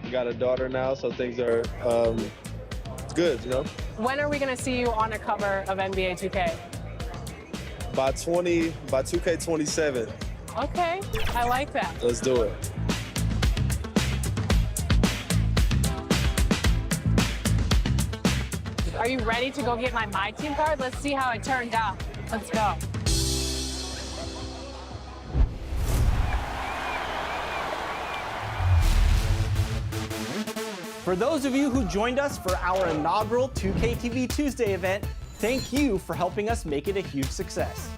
got a daughter now, so things are good, you know? When are we going to see you on a cover of NBA 2K? By 2K27. Okay, I like that. Let's do it. Are you ready to go get my team card? Let's see how it turned out. Let's go. For those of you who joined us for our inaugural 2K TV Tuesday event, thank you for helping us make it a huge success.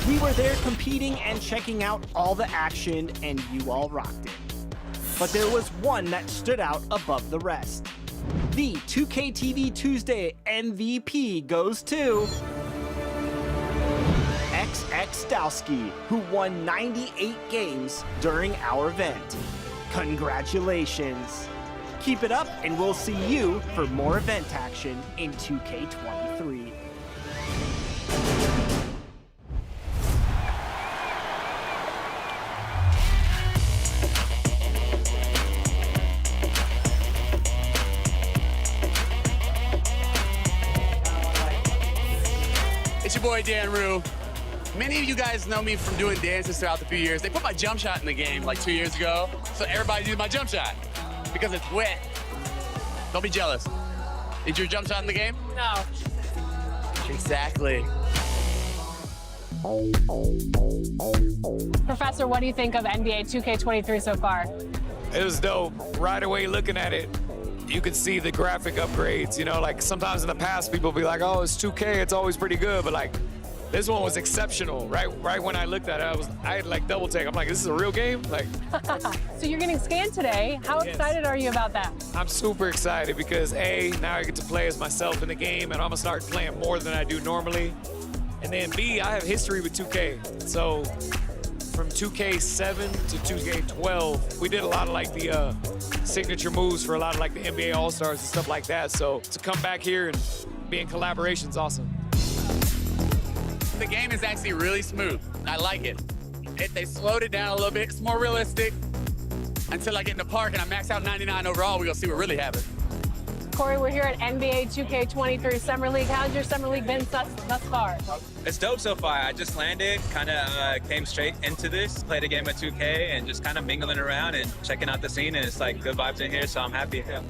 We were there competing and checking out all the action, and you all rocked it. But there was one that stood out above the rest. The 2K TV Tuesday MVP goes to XX Dowski, who won 98 games during our event. Congratulations. Keep it up, and we'll see you for more event action in 2K23. It's your boy, Dan Rue. Many of you guys know me from doing dances throughout the few years. They put my jump shot in the game like 2 years ago, so everybody uses my jump shot because it's wet. Don't be jealous. Is your jump shot in the game? No. Exactly. Professor, what do you think of NBA 2K23 so far? It was dope. Right away looking at it, you could see the graphic upgrades. You know, like sometimes in the past people be like, oh, it's 2K, it's always pretty good, but like this one was exceptional. Right when I looked at it, I had like double take. I'm like, this is a real game? Like. So you're getting scanned today. How excited are you about that? I'm super excited because A, now I get to play as myself in the game, and I'm gonna start playing more than I do normally. And then B, I have history with 2K. So from 2K7 to 2K12, we did a lot of like the signature moves for a lot of like the NBA All-Stars and stuff like that. So to come back here and be in collaboration is awesome. The game is actually really smooth. I like it. They slowed it down a little bit. It's more realistic. Until I get in the park and I max out 99 overall, we're gonna see what really happens. Corey, we're here at NBA 2K23 Summer League. How's your Summer League been thus far? It's dope so far. I just landed, kind of came straight into this, played a game of 2K, and just kind of mingling around and checking out the scene, and it's like good vibes in here, so I'm happy. Yeah.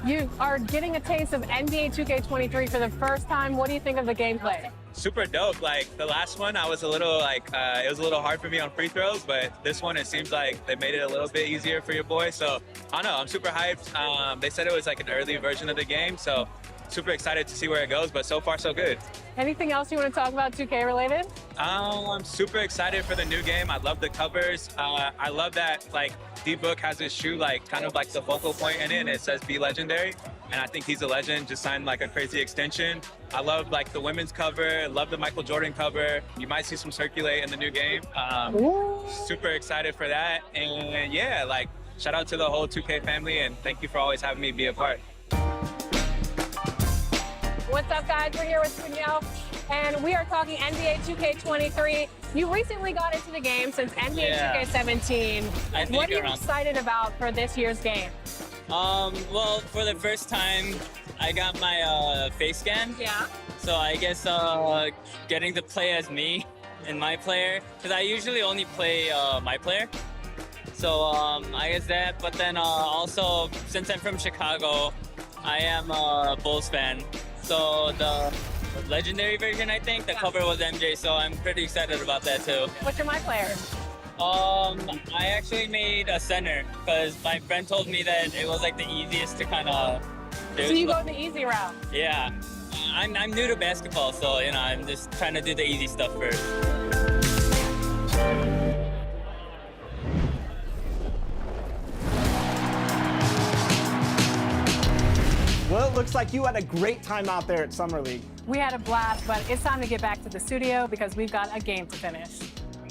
You are getting a taste of NBA 2K23 for the first time. What do you think of the gameplay? Super dope. Like the last one, I was a little like, it was a little hard for me on free throws, but this one, it seems like they made it a little bit easier for your boy. So I don't know, I'm super hyped. They said it was like an early version of the game, so super excited to see where it goes, but so far so good. Anything else you want to talk about 2K related? I'm super excited for the new game. I love the covers. I love that like D-Book has his shoe like kind of like the focal point in it, and it says be legendary. And I think he's a legend, just signed like a crazy extension. I love like the women's cover, love the Michael Jordan cover. You might see some circulate in the new game. Super excited for that. And yeah, like shout out to the whole 2K family, and thank you for always having me be a part. What's up, guys? We're here with Danielle, and we are talking NBA 2K23. You recently got into the game since NBA 2K17. What are you excited about for this year's game? Well, for the first time, I got my face scan. Yeah. So I guess getting to play as me and my player, because I usually only play my player. So I guess that, but then also, since I'm from Chicago, I am a Bulls fan. So the legendary version, I think, the cover was MJ, so I'm pretty excited about that too. What's your my player? I actually made a center because my friend told me that it was like the easiest to kind of do. So you go the easy route? Yeah. I'm new to basketball, so you know, I'm just trying to do the easy stuff first. Well, it looks like you had a great time out there at Summer League. We had a blast, but it's time to get back to the studio because we've got a game to finish.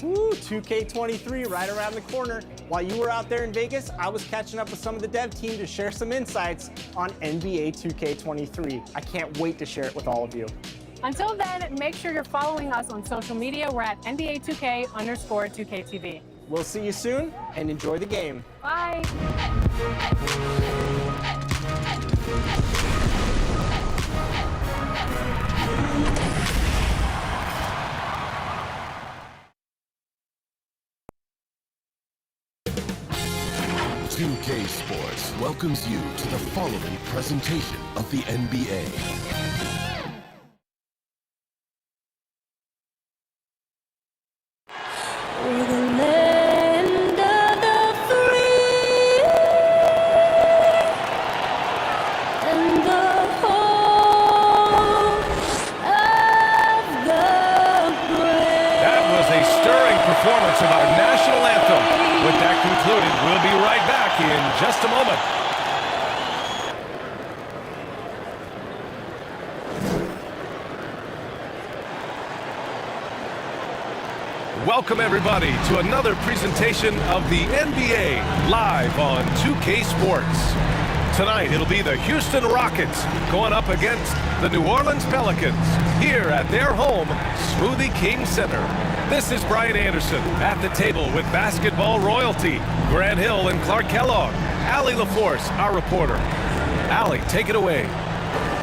Woo, 2K23 right around the corner. While you were out there in Vegas, I was catching up with some of the dev team to share some insights on NBA 2K23. I can't wait to share it with all of you. Until then, make sure you're following us on social media. We're at NBA 2K_2KTV. We'll see you soon, and enjoy the game. Bye. 2K Sports welcomes you to the following presentation of the NBA. We're the land of the free and the home of the brave. That was a stirring performance of our national anthem. With that concluded, we'll be right back in just a moment. Welcome, everybody, to another presentation of the NBA live on 2K Sports. Tonight, it'll be the Houston Rockets going up against the New Orleans Pelicans here at their home, Smoothie King Center. This is Brian Anderson at the table with basketball royalty, Grant Hill and Clark Kellogg. Allie LaForce, our reporter. Allie, take it away.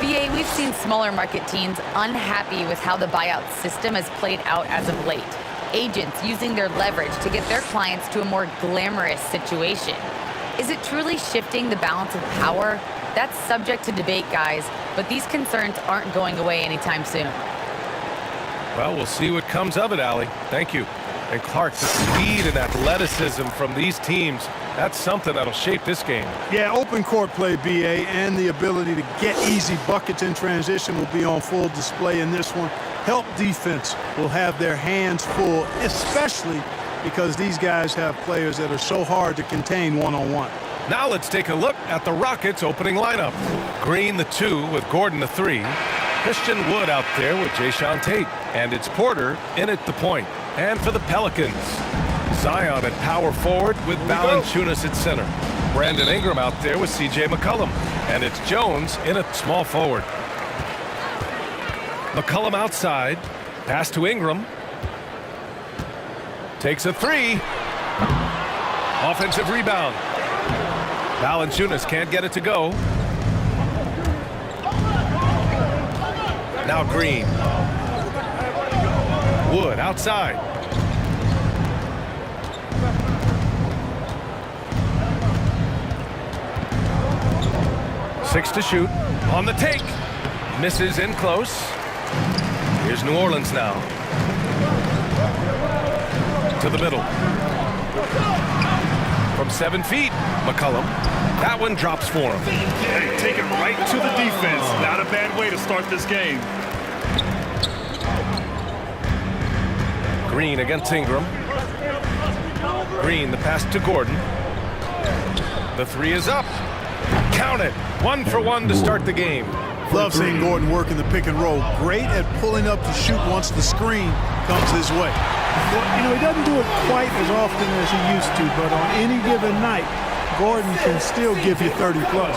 BA, we've seen smaller market teams unhappy with how the buyout system has played out as of late. Agents using their leverage to get their clients to a more glamorous situation. Is it truly shifting the balance of power? That's subject to debate, guys, but these concerns aren't going away anytime soon. Well, we'll see what comes of it, Allie. Thank you. And Clark, the speed and athleticism from these teams, that's something that'll shape this game. Yeah, open court play, BA, and the ability to get easy buckets in transition will be on full display in this one. Help defense will have their hands full, especially because these guys have players that are so hard to contain one-on-one. Now let's take a look at the Rockets' opening lineup. Green the 2 with Gordon the 3. Christian Wood out there with Jayshawn Tate. And it's Porter in at the point. And for the Pelicans, Zion at power forward with Valanciunas at center. Brandon Ingram out there with C.J. McCollum. And it's Jones in at small forward. McCollum outside. Pass to Ingram. Takes a 3. Offensive rebound. Valanciunas can't get it to go. Now Green. Wood outside. Six to shoot. On the take. Misses in close. Here's New Orleans now. To the middle. From 7 feet, McCollum. That one drops for him. Hey, take it right to the defense. Not a bad way to start this game. Green against Ingram. Green, the pass to Gordon. The 3 is up. Count it. 1 for 1 to start the game. Love seeing Gordon work in the pick and roll. Great at pulling up to shoot once the screen comes his way. Well, you know, he doesn't do it quite as often as he used to, but on any given night, Gordon can still give you 30 plus.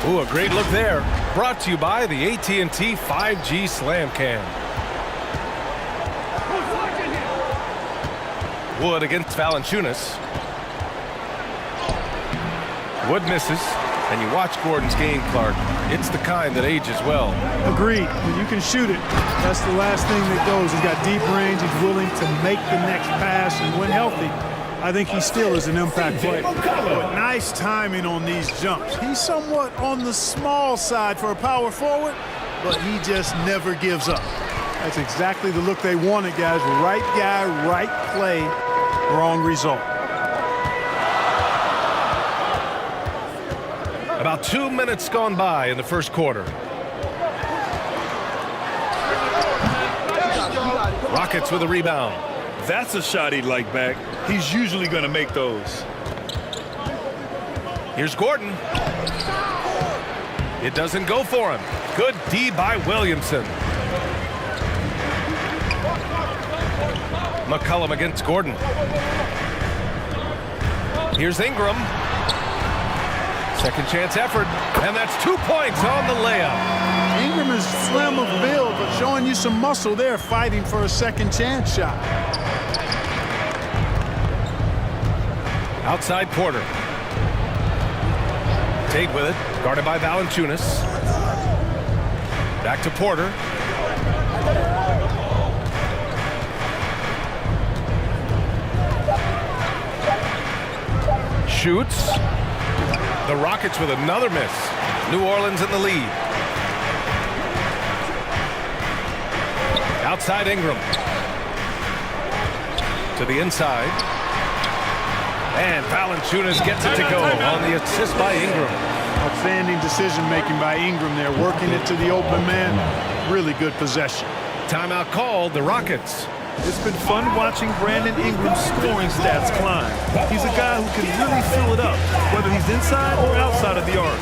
Ooh, a great look there. Brought to you by the AT&T 5G Slam Cam. Wood against Valanciunas. Wood misses, and you watch Gordon's game, Clark. It's the kind that ages well. Agreed. When you can shoot it, that's the last thing that goes. He's got deep range. He's willing to make the next pass, and when healthy, I think he still is an impact player. But nice timing on these jumps. He's somewhat on the small side for a power forward, but he just never gives up. That's exactly the look they wanted, guys. Right guy, right play, wrong result. About 2 minutes gone by in the first quarter. Rockets with a rebound. That's a shot he'd like back. He's usually going to make those. Here's Gordon. It doesn't go for him. Good D by Williamson. McCollum against Gordon. Here's Ingram. Second chance effort, and that's 2 points on the layup. Ingram is slim of build, but showing you some muscle there, fighting for a second chance shot. Outside Porter. Tate with it, guarded by Valanciunas. Back to Porter. Shoots. The Rockets with another miss. New Orleans in the lead. Outside Ingram. To the inside. And Valanciunas gets it to go on the assist by Ingram. Outstanding decision-making by Ingram there, working it to the open man. Really good possession. Timeout called, the Rockets. It's been fun watching Brandon Ingram's scoring stats climb. He's a guy who can really fill it up, whether he's inside or outside of the arc.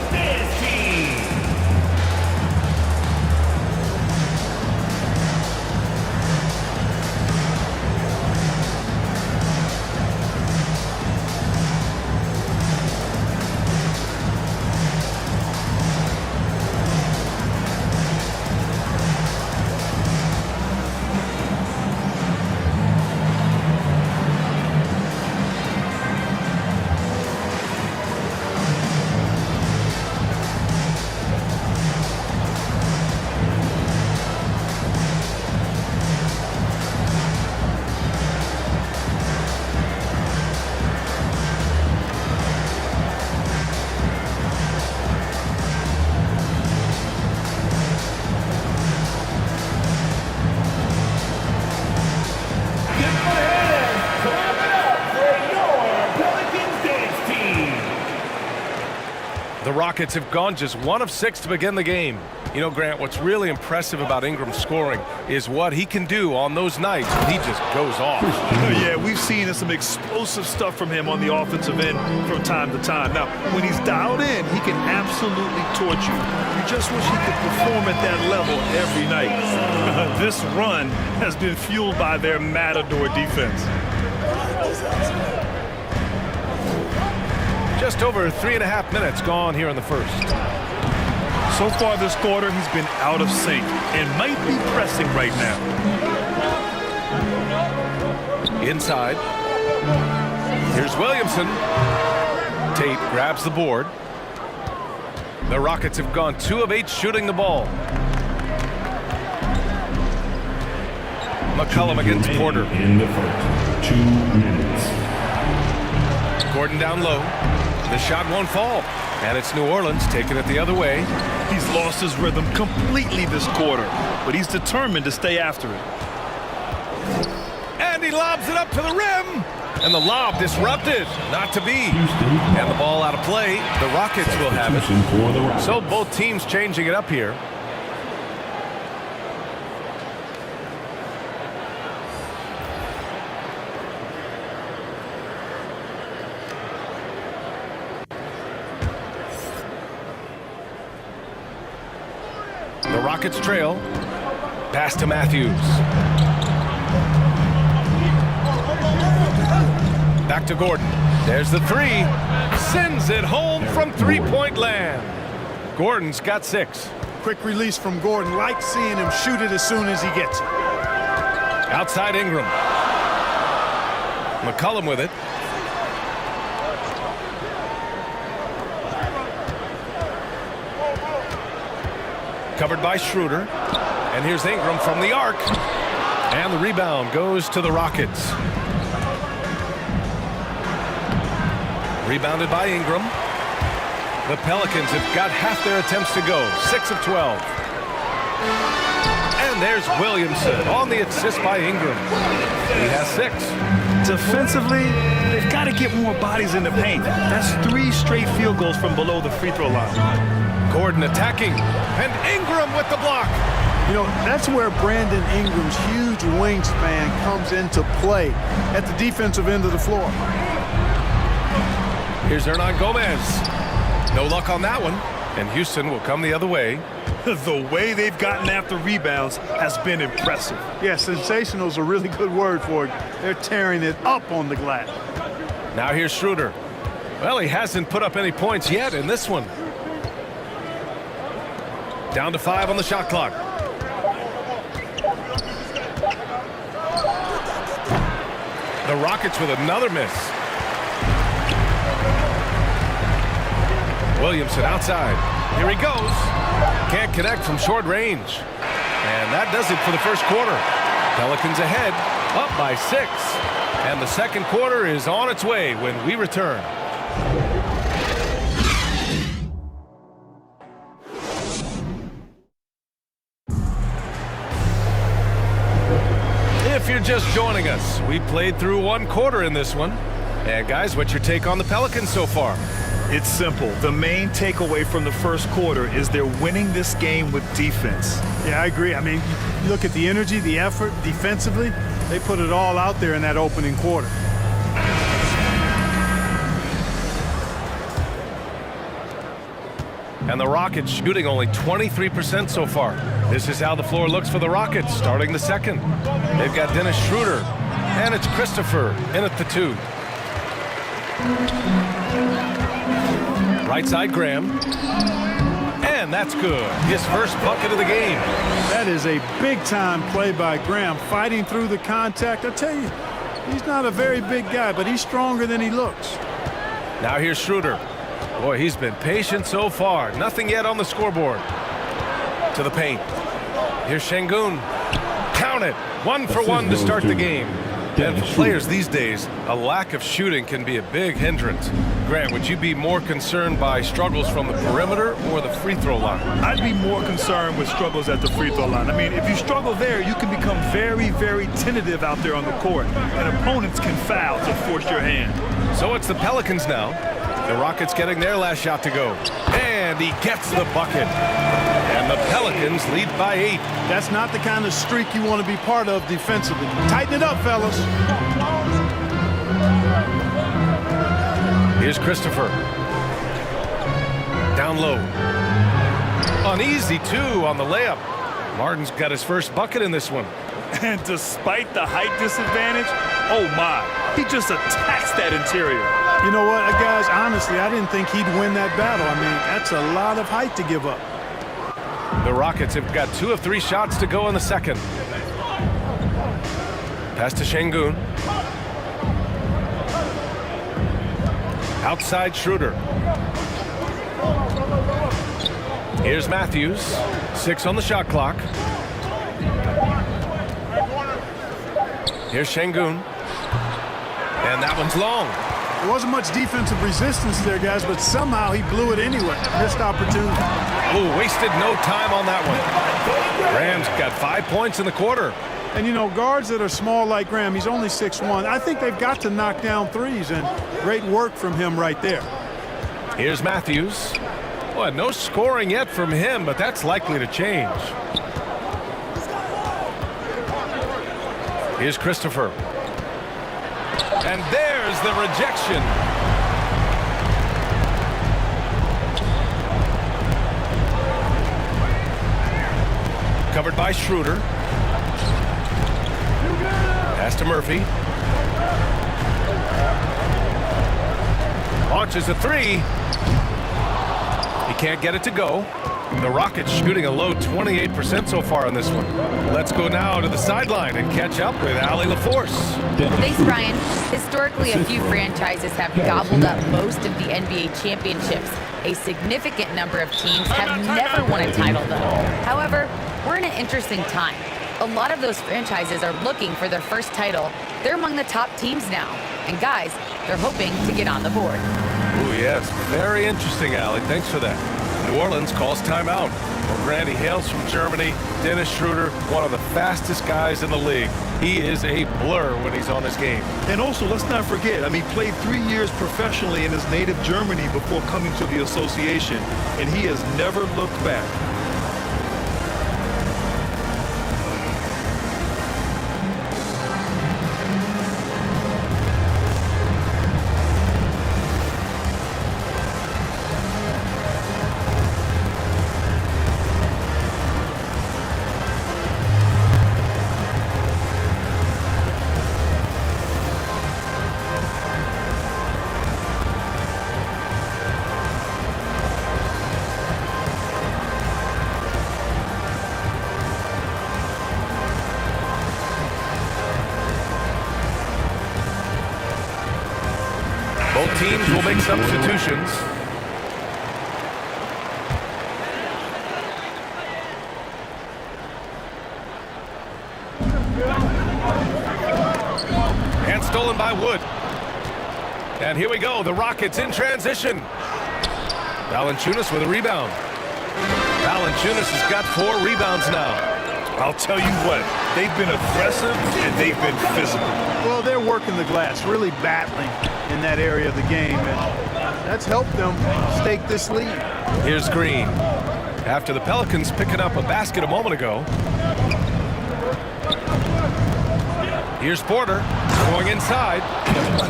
The Rockets have gone just 1 of 6 to begin the game. You know, Grant, what's really impressive about Ingram's scoring is what he can do on those nights when he just goes off. Yeah, we've seen some explosive stuff from him on the offensive end from time to time. Now, when he's dialed in, he can absolutely torch you. You just wish he could perform at that level every night. This run has been fueled by their matador defense. Just over 3.5 minutes gone here in the first. So far this quarter, he's been out of sync and might be pressing right now. Inside. Here's Williamson. Tate grabs the board. The Rockets have gone 2 of 8 shooting the ball. McCollum against Porter. In the first 2 minutes. Gordon down low. The shot won't fall. And it's New Orleans taking it the other way. He's lost his rhythm completely this quarter, but he's determined to stay after it. And he lobs it up to the rim. And the lob disrupted. Not to be. And the ball out of play. The Rockets will have it. So both teams changing it up here. The Rockets trail. Pass to Matthews. Back to Gordon. There's the 3. Sends it home from three-point land. Gordon's got 6. Quick release from Gordon. Like seeing him shoot it as soon as he gets it. Outside Ingram. McCollum with it. Covered by Schroeder. And here's Ingram from the arc. And the rebound goes to the Rockets. Rebounded by Ingram. The Pelicans have got half their attempts to go. 6 of 12. And there's Williamson on the assist by Ingram. He has 6. Defensively, they've got to get more bodies in the paint. That's 3 straight field goals from below the free throw line. Gordon attacking, and Ingram with the block. You know, that's where Brandon Ingram's huge wingspan comes into play at the defensive end of the floor. Here's Hernan Gomez. No luck on that one, and Houston will come the other way. The way they've gotten after rebounds has been impressive. Yeah, sensational is a really good word for it. They're tearing it up on the glass. Now here's Schroeder. Well, he hasn't put up any points yet in this one. Down to 5 on the shot clock. The Rockets with another miss. Williamson outside. Here he goes. Can't connect from short range. And that does it for the first quarter. Pelicans ahead, up by 6. And the second quarter is on its way when we return. If you're just joining us, we played through 1 quarter in this one. And guys, what's your take on the Pelicans so far? It's simple. The main takeaway from the first quarter is they're winning this game with defense. Yeah, I agree. I mean, you look at the energy, the effort defensively, they put it all out there in that opening quarter. And the Rockets shooting only 23% so far. This is how the floor looks for the Rockets starting the second. They've got Dennis Schroeder, and it's Christopher in at the 2. Right side, Graham. And that's good. His first bucket of the game. That is a big-time play by Graham, fighting through the contact. I tell you, he's not a very big guy, but he's stronger than he looks. Now here's Schroeder. Boy, he's been patient so far. Nothing yet on the scoreboard. To the paint. Here's Şengün. Count it. 1 for 1 to start the game. And for players these days, a lack of shooting can be a big hindrance. Grant, would you be more concerned by struggles from the perimeter or the free throw line? I'd be more concerned with struggles at the free throw line. I mean, if you struggle there, you can become very, very tentative out there on the court, and opponents can foul to force your hand. So it's the Pelicans now. The Rockets getting their last shot to go. And he gets the bucket. And the Pelicans lead by 8. That's not the kind of streak you want to be part of defensively. Tighten it up, fellas. Here's Christopher. Down low. Uneasy, too, on the layup. Martin's got his first bucket in this one. And despite the height disadvantage, oh my, he just attacks that interior. You know what, guys, honestly, I didn't think he'd win that battle. I mean, that's a lot of height to give up. The Rockets have got 2 of 3 shots to go in the second. Pass to Şengün. Outside Schroeder. Here's Matthews. 6 on the shot clock. Here's Şengün. And that one's long. There wasn't much defensive resistance there, guys, but somehow he blew it anyway. Missed opportunity. Oh, wasted no time on that one. Graham's got 5 points in the quarter. And, you know, guards that are small like Graham, he's only 6'1". I think they've got to knock down threes, and great work from him right there. Here's Matthews. Well, no scoring yet from him, but that's likely to change. Here's Christopher. And there's the rejection. Covered by Schroeder. Pass to Murphy. Launches a 3. He can't get it to go. The Rockets shooting a low 28% so far on this one. Let's go now to the sideline and catch up with Allie LaForce. Thanks, Brian. Historically, a few franchises have gobbled up most of the NBA championships. A significant number of teams have never won a title, though. However, we're in an interesting time. A lot of those franchises are looking for their first title. They're among the top teams now. And guys, they're hoping to get on the board. Oh, yes. Very interesting, Allie. Thanks for that. New Orleans calls timeout. Well, Grant, he hails from Germany. Dennis Schroeder, one of the fastest guys in the league. He is a blur when he's on his game. And also, let's not forget, I mean, played 3 years professionally in his native Germany before coming to the association, and he has never looked back. teams will make substitutions. And stolen by Wood. And here we go, the Rockets in transition. Valanciunas with a rebound. Valanciunas has got 4 rebounds now. I'll tell you what, they've been aggressive and they've been physical. Well, they're working the glass, really battling in that area of the game, and that's helped them stake this lead. Here's Green. After the Pelicans picking up a basket a moment ago. Here's Porter going inside.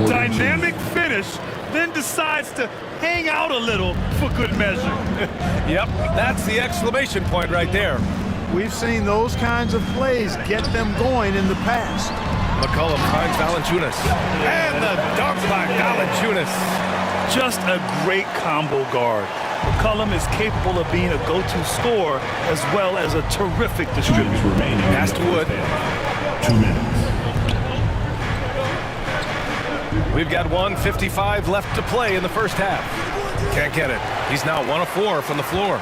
Dynamic finish, then decides to hang out a little for good measure. Yep, that's the exclamation point right there. We've seen those kinds of plays get them going in the past. McCollum finds Valanciunas. And the dunk by Valanciunas. Just a great combo guard. McCollum is capable of being a go-to scorer as well as a terrific distributor. Pass to Wood. 2 minutes. We've got 1:55 left to play in the first half. Can't get it. He's now 1 of 4 from the floor.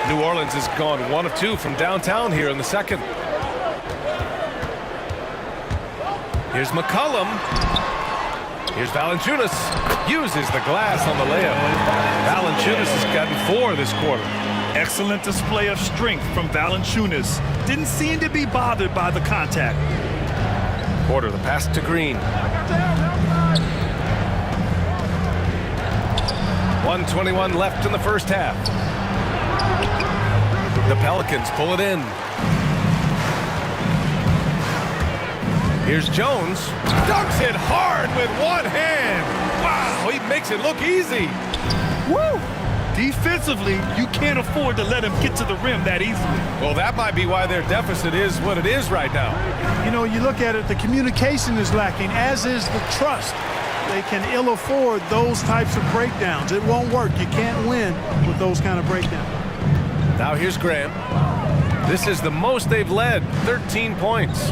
New Orleans has gone 1 of 2 from downtown here in the second. Here's McCollum. Here's Valanciunas. Uses the glass on the layup. Valanciunas has gotten 4 this quarter. Excellent display of strength from Valanciunas. Didn't seem to be bothered by the contact. Porter, the pass to Green. 1:21 left in the first half. The Pelicans pull it in. Here's Jones. Dunks it hard with one hand. Wow, he makes it look easy. Woo! Defensively, you can't afford to let him get to the rim that easily. Well, that might be why their deficit is what it is right now. You know, you look at it, the communication is lacking, as is the trust. They can ill afford those types of breakdowns. It won't work. You can't win with those kind of breakdowns. Now here's Graham. This is the most they've led, 13 points.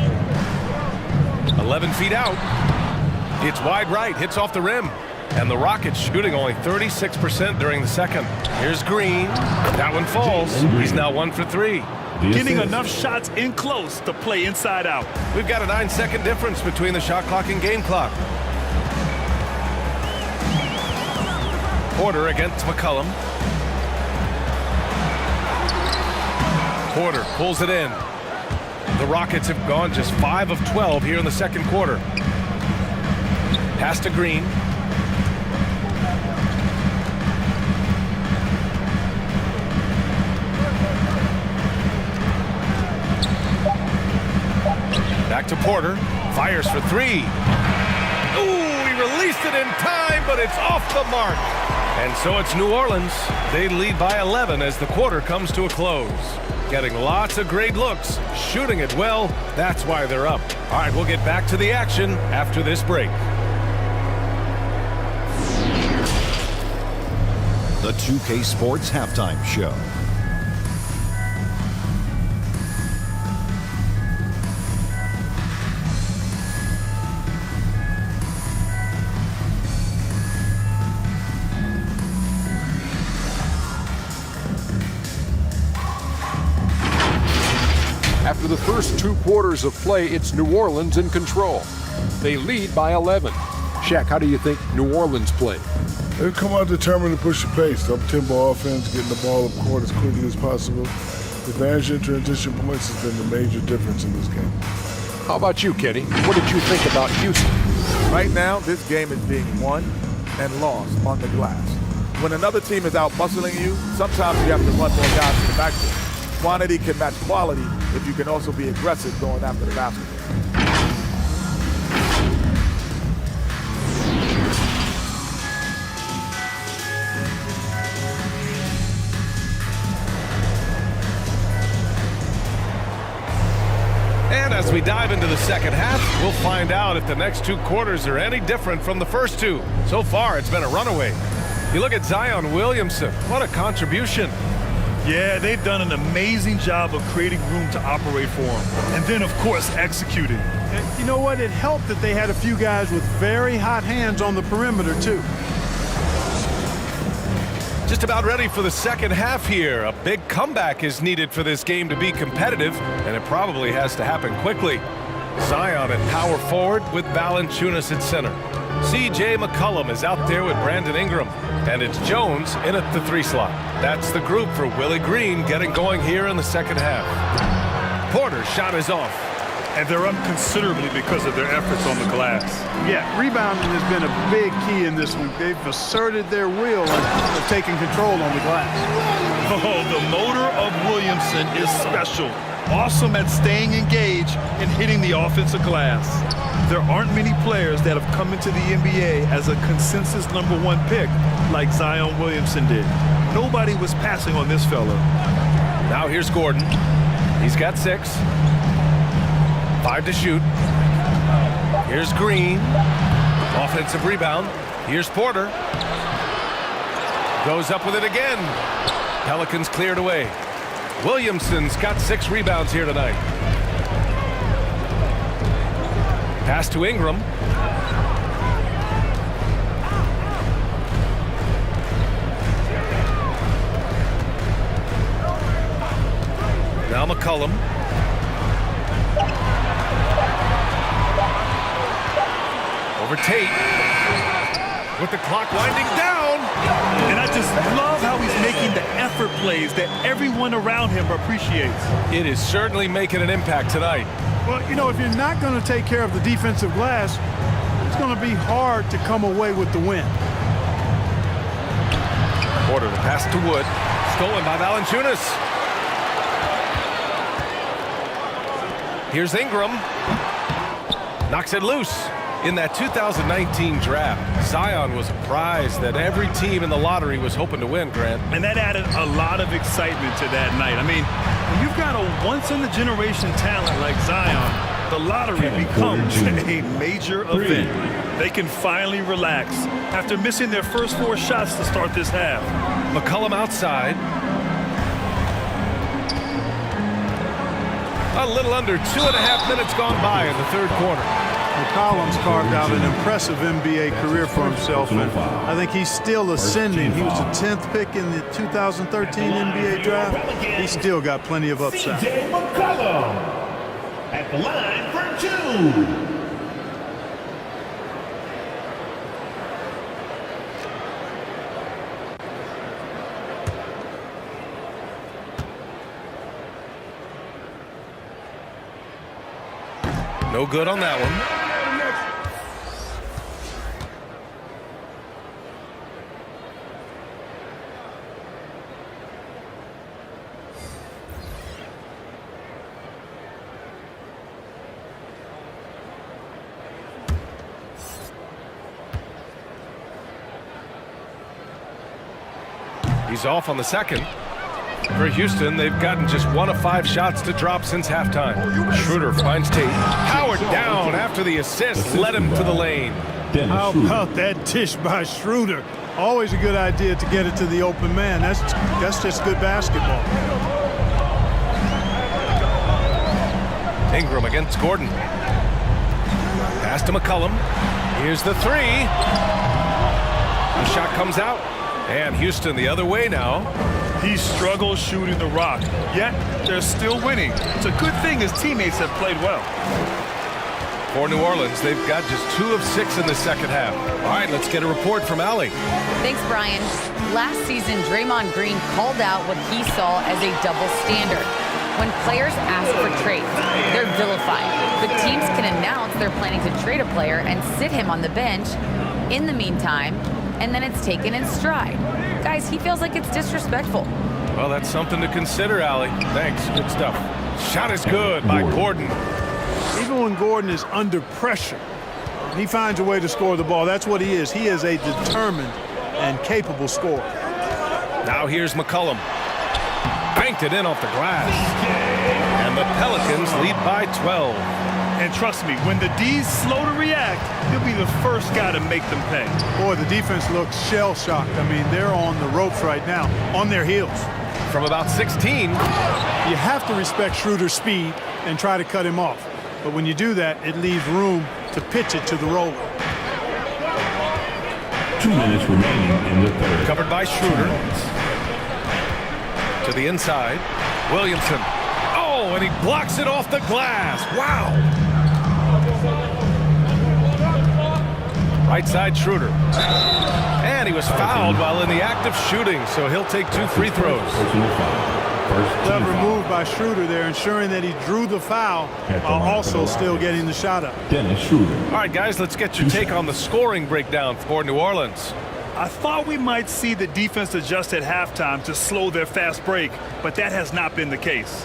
11 feet out. It's wide right, hits off the rim. And the Rockets shooting only 36% during the second. Here's Green. That one falls. He's now 1 for 3. Getting enough shots in close to play inside out. We've got a 9-second difference between the shot clock and game clock. Porter against McCollum. Porter pulls it in. The Rockets have gone just 5 of 12 here in the second quarter. Pass to Green. Back to Porter. Fires for 3. Ooh, he released it in time, but it's off the mark. And so it's New Orleans. They lead by 11 as the quarter comes to a close. Getting lots of great looks, shooting it well. That's why they're up. All right, we'll get back to the action after this break. The 2K Sports Halftime Show. After the first 2 quarters of play, it's New Orleans in control. They lead by 11. Shaq, how do you think New Orleans played? They come out determined to push the pace. Up-tempo offense, getting the ball up court as quickly as possible. Advantage in transition points has been the major difference in this game. How about you, Kenny? What did you think about Houston? Right now, this game is being won and lost on the glass. When another team is out-muscling you, sometimes you have to run more guys to the backcourt. Quantity can match quality if you can also be aggressive going after the basket. And as we dive into the second half, we'll find out if the next 2 quarters are any different from the first 2. So far, it's been a runaway. You look at Zion Williamson. What a contribution. Yeah, they've done an amazing job of creating room to operate for him. And then, of course, executing. And you know what? It helped that they had a few guys with very hot hands on the perimeter, too. Just about ready for the second half here. A big comeback is needed for this game to be competitive, and it probably has to happen quickly. Zion at power forward with Valanciunas at center. C.J. McCollum is out there with Brandon Ingram, and it's Jones in at the 3 slot. That's the group for Willie Green getting going here in the second half. Porter's shot is off. And they're up considerably because of their efforts on the glass. Yeah, rebounding has been a big key in this one. They've asserted their will of taking control on the glass. Oh, the motor of Williamson is special. Awesome at staying engaged and hitting the offensive glass. There aren't many players that have come into the NBA as a consensus #1 pick like Zion Williamson did. Nobody was passing on this fella. Now here's Gordon. He's got 6. 5 to shoot. Here's Green. Offensive rebound. Here's Porter. Goes up with it again. Pelicans cleared away. Williamson's got 6 rebounds here tonight. Pass to Ingram. Now McCollum. Over Tate. With the clock winding down. And I just love how he's making the effort plays that everyone around him appreciates. It is certainly making an impact tonight. Well, you know, if you're not going to take care of the defensive glass, it's going to be hard to come away with the win. Porter, the pass to Wood. Stolen by Valanciunas. Here's Ingram. Knocks it loose. In that 2019 draft, Zion was a prize that every team in the lottery was hoping to win, Grant. And that added a lot of excitement to that night. I mean, when you've got a once-in-a-generation talent like Zion, the lottery becomes a major event. They can finally relax after missing their first 4 shots to start this half. McCollum outside. A little under 2.5 minutes gone by in the third quarter. McCollum's carved out an impressive NBA career for himself, and I think he's still ascending. He was the 10th pick in the 2013 NBA draft. He's still got plenty of upside. C.J. McCollum at the line for 2. No good on that one. He's off on the second. For Houston, they've gotten just 1 of 5 shots to drop since halftime. Schroeder finds Tate. Howard down after the assist led him to the lane. How about that dish by Schroeder? Always a good idea to get it to the open man. That's just good basketball. Ingram against Gordon. Pass to McCollum. Here's the 3. The shot comes out. And Houston the other way now. He struggles shooting the rock, yet they're still winning. It's a good thing his teammates have played well. For New Orleans, they've got just 2 of 6 in the second half. All right, let's get a report from Allie. Thanks, Brian. Last season, Draymond Green called out what he saw as a double standard. When players ask for trades, they're vilified. But teams can announce they're planning to trade a player and sit him on the bench in the meantime, and then it's taken in stride. Guys, he feels like it's disrespectful. Well, that's something to consider, Allie. Thanks. Good stuff. Shot is good by Gordon. Even when Gordon is under pressure, he finds a way to score the ball. That's what he is. He is a determined and capable scorer. Now here's McCollum. Banked it in off the glass. And the Pelicans lead by 12. And trust me, when the D's slow to react, he'll be the first guy to make them pay. Boy, the defense looks shell-shocked. I mean, they're on the ropes right now, on their heels. from about 16. You have to respect Schroeder's speed and try to cut him off. But when you do that, it leaves room to pitch it to the roller. 2 minutes remaining in the third. Covered by Schroeder. To the inside. Williamson. Oh, and he blocks it off the glass. Wow. Right side Schroeder. And he was fouled while in the act of shooting, so he'll take 2 free throws. Clever move by Schroeder there, ensuring that he drew the foul while also still getting the shot up. Dennis Schroeder. All right, guys, let's get your take on the scoring breakdown for New Orleans. I thought we might see the defense adjust at halftime to slow their fast break, but that has not been the case.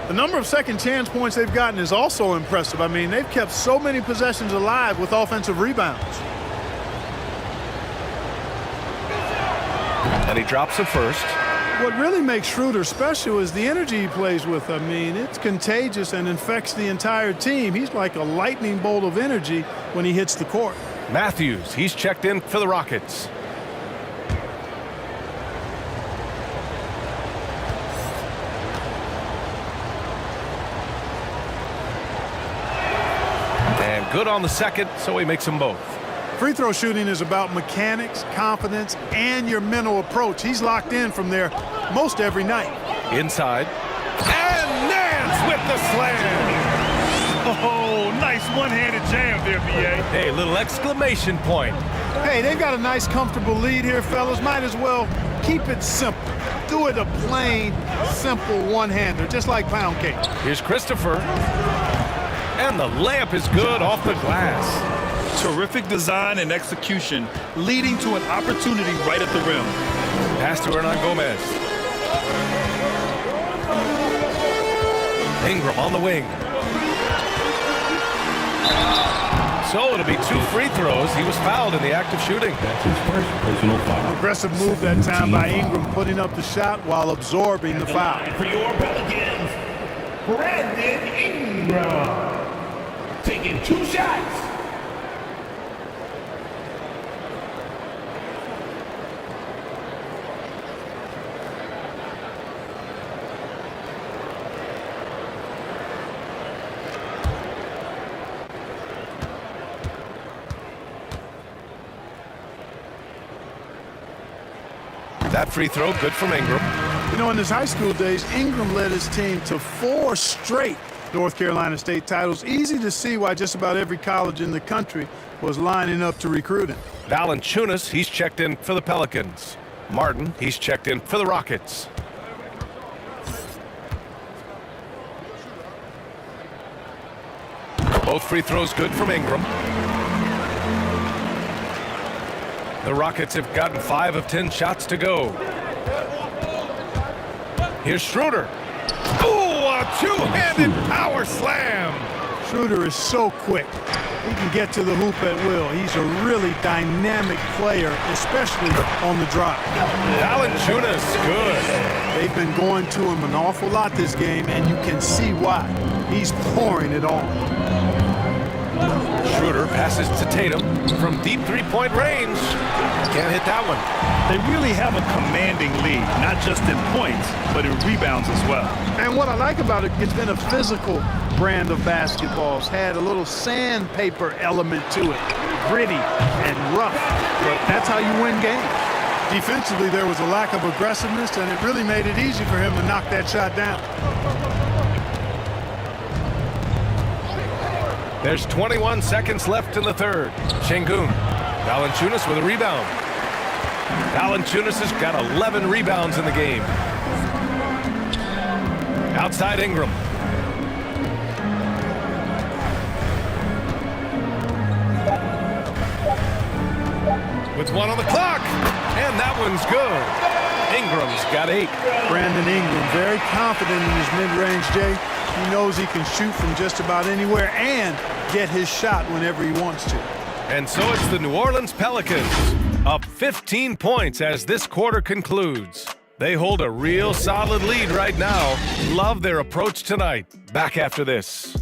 The number of second chance points they've gotten is also impressive. I mean, they've kept so many possessions alive with offensive rebounds. And he drops it first. What really makes Schroeder special is the energy he plays with. I mean, it's contagious and infects the entire team. He's like a lightning bolt of energy when he hits the court. Matthews, he's checked in for the Rockets. And good on the second, so he makes them both. Free throw shooting is about mechanics, confidence, and your mental approach. He's locked in from there most every night. Inside. And Nance with the slam. Oh, nice one-handed jam there, B.A. Hey, little exclamation point. Hey, they've got a nice, comfortable lead here, fellas. Might as well keep it simple. Do it a plain, simple one-hander, just like pound cake. Here's Christopher. And the layup is good off the glass. Terrific design and execution, leading to an opportunity right at the rim. Pass to Hernan Gomez. Ingram on the wing. So it'll be 2 free throws. He was fouled in the act of shooting. That's his first personal foul. Aggressive move that time by Ingram, putting up the shot while absorbing the foul. For your Pelicans, Brandon Ingram. Taking 2 shots. That free throw, good from Ingram. You know, in his high school days, Ingram led his team to 4 straight North Carolina State titles. Easy to see why just about every college in the country was lining up to recruit him. Valanciunas, he's checked in for the Pelicans. Martin, he's checked in for the Rockets. Both free throws good from Ingram. The Rockets have gotten 5 of 10 shots to go. Here's Schroeder. Ooh, a 2-handed power slam. Schroeder is so quick. He can get to the hoop at will. He's a really dynamic player, especially on the drive. Valanciunas, good. They've been going to him an awful lot this game, and you can see why. He's pouring it on. Schroeder passes to Tatum from deep 3-point range. Can't hit that one. They really have a commanding lead, not just in points, but in rebounds as well. And what I like about it, it's been a physical brand of basketball. It's had a little sandpaper element to it, gritty and rough, but that's how you win games. Defensively, there was a lack of aggressiveness, and it really made it easy for him to knock that shot down. There's 21 seconds left in the third. Şengün. Valanciunas with a rebound. Valanciunas has got 11 rebounds in the game. Outside Ingram. With 1 on the clock. And that one's good. Ingram's got 8. Brandon Ingram, very confident in his mid-range, Jay. He knows he can shoot from just about anywhere and get his shot whenever he wants to. And so it's the New Orleans Pelicans, up 15 points as this quarter concludes. They hold a real solid lead right now. Love their approach tonight. Back after this.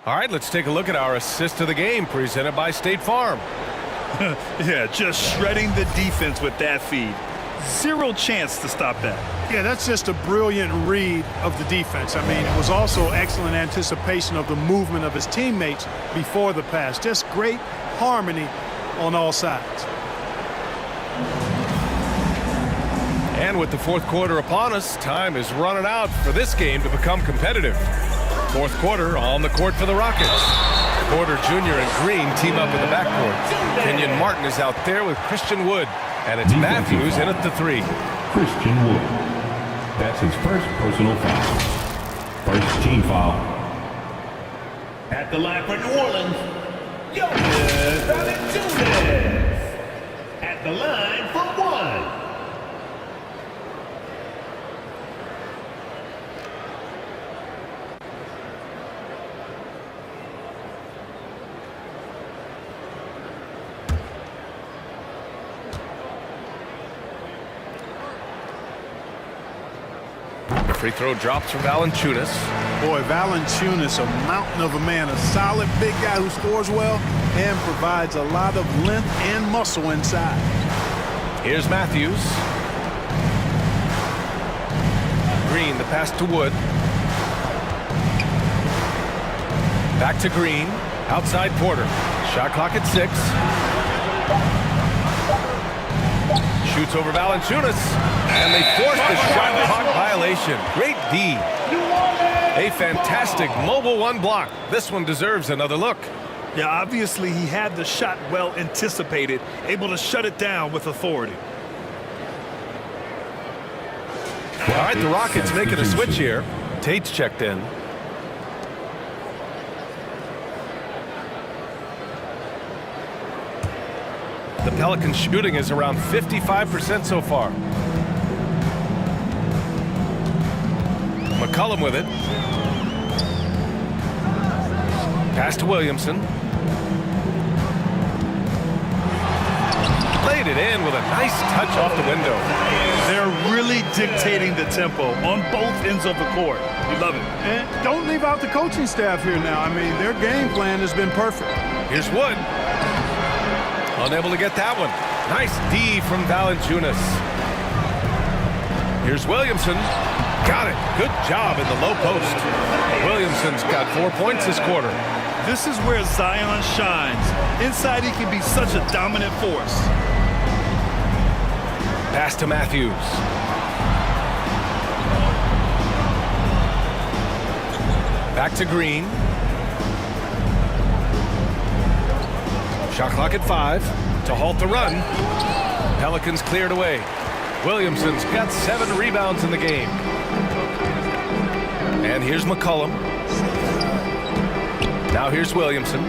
All right, let's take a look at our assist of the game presented by State Farm. Yeah, just shredding the defense with that feed. Zero chance to stop that. Yeah, that's just a brilliant read of the defense. I mean, it was also excellent anticipation of the movement of his teammates before the pass. Just great harmony on all sides. And with the fourth quarter upon us, time is running out for this game to become competitive. Fourth quarter on the court for the Rockets. Porter Jr. and Green team up in the backcourt. Kenyon Martin is out there with Christian Wood. And it's Matthews in at the 3. Christian Wood. That's his first personal foul. First team foul. At the line for New Orleans, Jonas Valanciunas. At the line for 1. Free throw drops from Valanciunas. Boy, Valanciunas, a mountain of a man, a solid big guy who scores well and provides a lot of length and muscle inside. Here's Matthews. Green, the pass to Wood. Back to Green. Outside Porter. Shot clock at 6. Shoots over Valanciunas. And they force the shot clock violation. Great D. A fantastic mobile 1 block. This one deserves another look. Yeah, obviously he had the shot well anticipated, able to shut it down with authority. All right, the Rockets making a switch here. Tate's checked in. The Pelicans shooting is around 55% so far. McCollum with it. Pass to Williamson. Played it in with a nice touch off the window. They're really dictating the tempo on both ends of the court. We love it. And don't leave out the coaching staff here now. I mean, their game plan has been perfect. Here's Wood. Unable to get that one. Nice D from Valanciunas. Here's Williamson. Got it. Good job in the low post. Williamson's got 4 points this quarter. This is where Zion shines. Inside, he can be such a dominant force. Pass to Matthews. Back to Green. Shot clock at 5 to halt the run. Pelicans cleared away. Williamson's got 7 rebounds in the game. And here's McCollum. Now here's Williamson.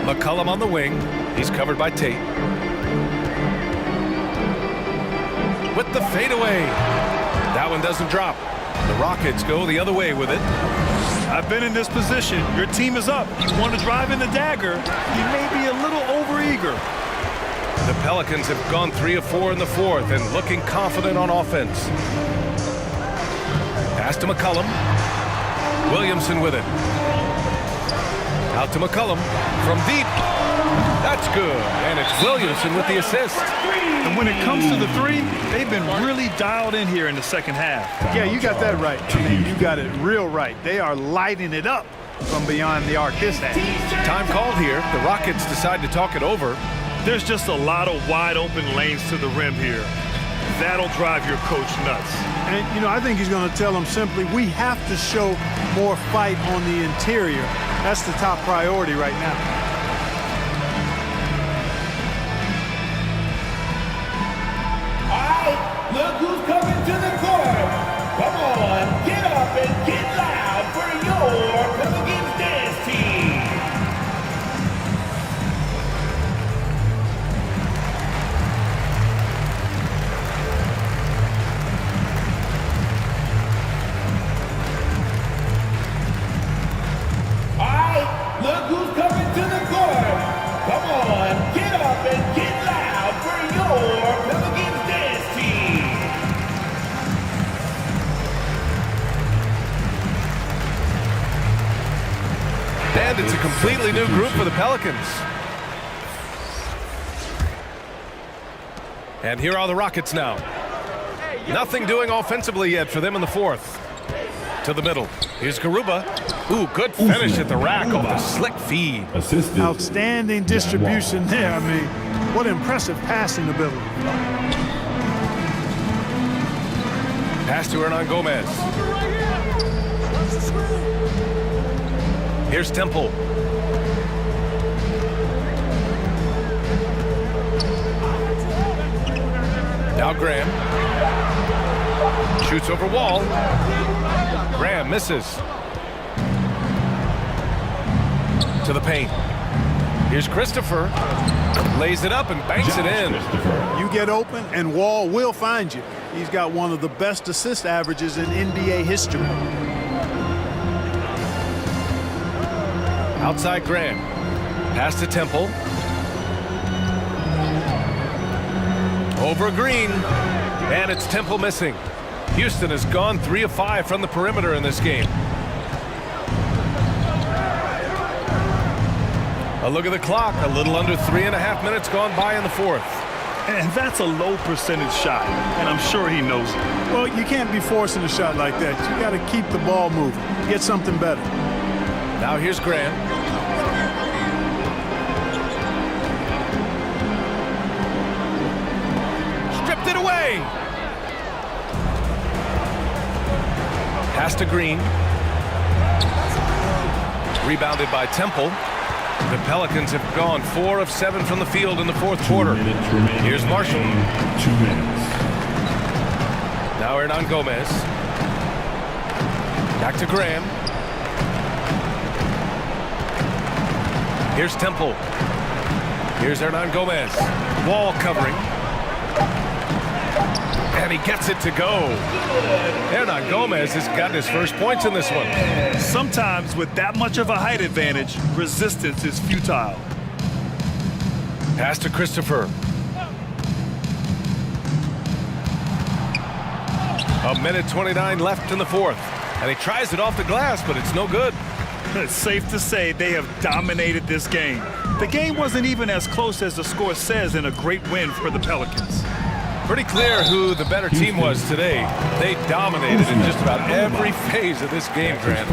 McCollum on the wing. He's covered by Tate. With the fadeaway. That one doesn't drop. The Rockets go the other way with it. I've been in this position. Your team is up. You want to drive in the dagger. You may be a little overeager. The Pelicans have gone 3 of 4 in the fourth and looking confident on offense. Pass to McCollum. Williamson with it. Out to McCollum from deep. That's good. And it's Williamson with the assist. And when it comes to the 3, they've been really dialed in here in the second half. Yeah, you got that right. I mean, you got it real right. They are lighting it up from beyond the arc this half. Time called here. The Rockets decide to talk it over. There's just a lot of wide open lanes to the rim here. That'll drive your coach nuts. And, you know, I think he's going to tell them simply, we have to show more fight on the interior. That's the top priority right now. All right, look who's coming to the court. Come on, get up and get loud for your Pelicans dance team. All right, look who's coming to the completely new group for the Pelicans. And here are the Rockets now. Nothing doing offensively yet for them in the fourth. To the middle. Here's Garuba. Ooh, good finish at the rack off the slick feed. Outstanding distribution there. I mean, what impressive passing ability. Pass to Hernan Gomez. Here's Temple. Now Graham. Shoots over Wall. Graham misses. To the paint. Here's Christopher. Lays it up and banks it in. You get open and Wall will find you. He's got one of the best assist averages in NBA history. Outside Graham. Pass to Temple. Over Green. And it's Temple missing. Houston has gone 3 of 5 from the perimeter in this game. A look at the clock. A little under 3.5 minutes gone by in the fourth. And that's a low percentage shot, and I'm sure he knows it. Well, you can't be forcing a shot like that. You got to keep the ball moving. Get something better. Now here's Graham. Stripped it away. Pass to Green. Rebounded by Temple. The Pelicans have gone 4 of 7 from the field in the fourth quarter. Here's Marshall. 2 minutes. Now Hernan Gomez. Back to Graham. Here's Temple. Here's Hernan Gomez. Wall covering. And he gets it to go. Hernan Gomez has gotten his first points in this one. Sometimes with that much of a height advantage, resistance is futile. Pass to Christopher. A minute 29 left in the fourth. And he tries it off the glass, but it's no good. It's safe to say they have dominated this game. The game wasn't even as close as the score says in a great win for the Pelicans. Pretty clear who the better team was today. They dominated in just about every phase of this game, Grant.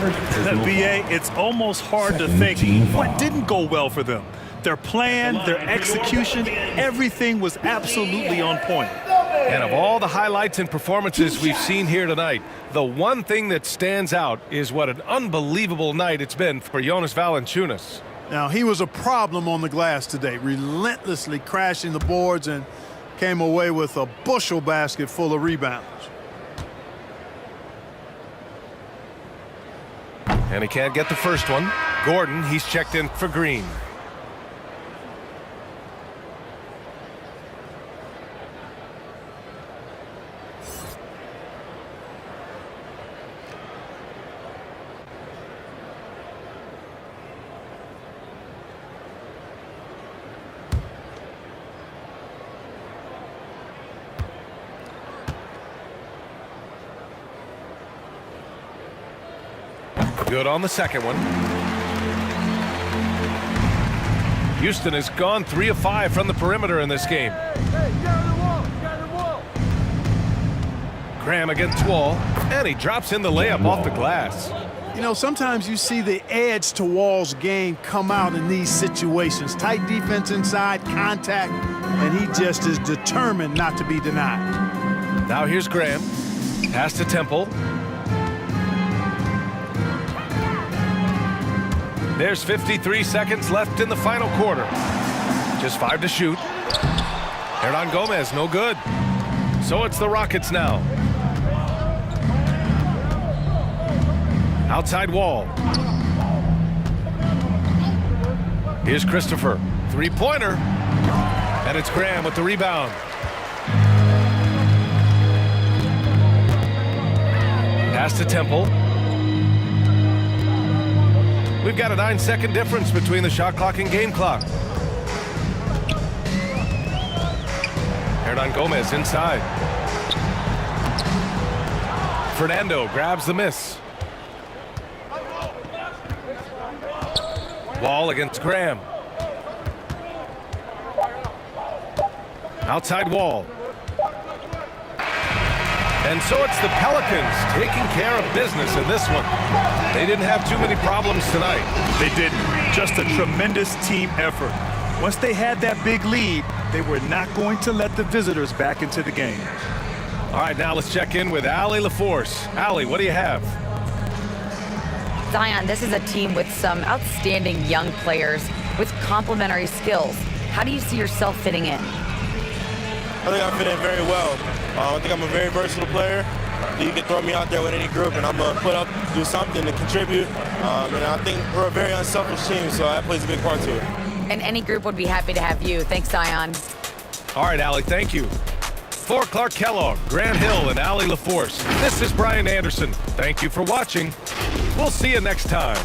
BA, it's almost hard to think what didn't go well for them. Their plan, their execution, everything was absolutely on point. And of all the highlights and performances we've seen here tonight, the one thing that stands out is what an unbelievable night it's been for Jonas Valanciunas. Now, he was a problem on the glass today, relentlessly crashing the boards and came away with a bushel basket full of rebounds. And he can't get the first one. Gordon, he's checked in for Green. Good on the second one. Houston has gone 3 of 5 from the perimeter in this game. Graham against Wall, and he drops in the layup off the glass. You know, sometimes you see the edge to Wall's game come out in these situations. Tight defense inside, contact, and he just is determined not to be denied. Now here's Graham. Pass to Temple. There's 53 seconds left in the final quarter. Just 5 to shoot. Hernan Gomez, no good. So it's the Rockets now. Outside Wall. Here's Christopher. Three-pointer. And it's Graham with the rebound. Pass to Temple. We've got a 9-second difference between the shot clock and game clock. Hernan Gomez inside. Fernando grabs the miss. Wall against Graham. Outside Wall. And so it's the Pelicans taking care of business in this one. They didn't have too many problems tonight. They didn't. Just a tremendous team effort. Once they had that big lead, they were not going to let the visitors back into the game. All right, now let's check in with Allie LaForce. Allie, what do you have? Zion, this is a team with some outstanding young players with complementary skills. How do you see yourself fitting in? I think I fit in very well. I think I'm a very versatile player. You can throw me out there with any group, and I'm going to put up, do something to contribute. And I think we're a very unselfish team, so that plays a big part to it. And any group would be happy to have you. Thanks, Zion. All right, Allie, thank you. For Clark Kellogg, Grant Hill, and Allie LaForce, this is Brian Anderson. Thank you for watching. We'll see you next time.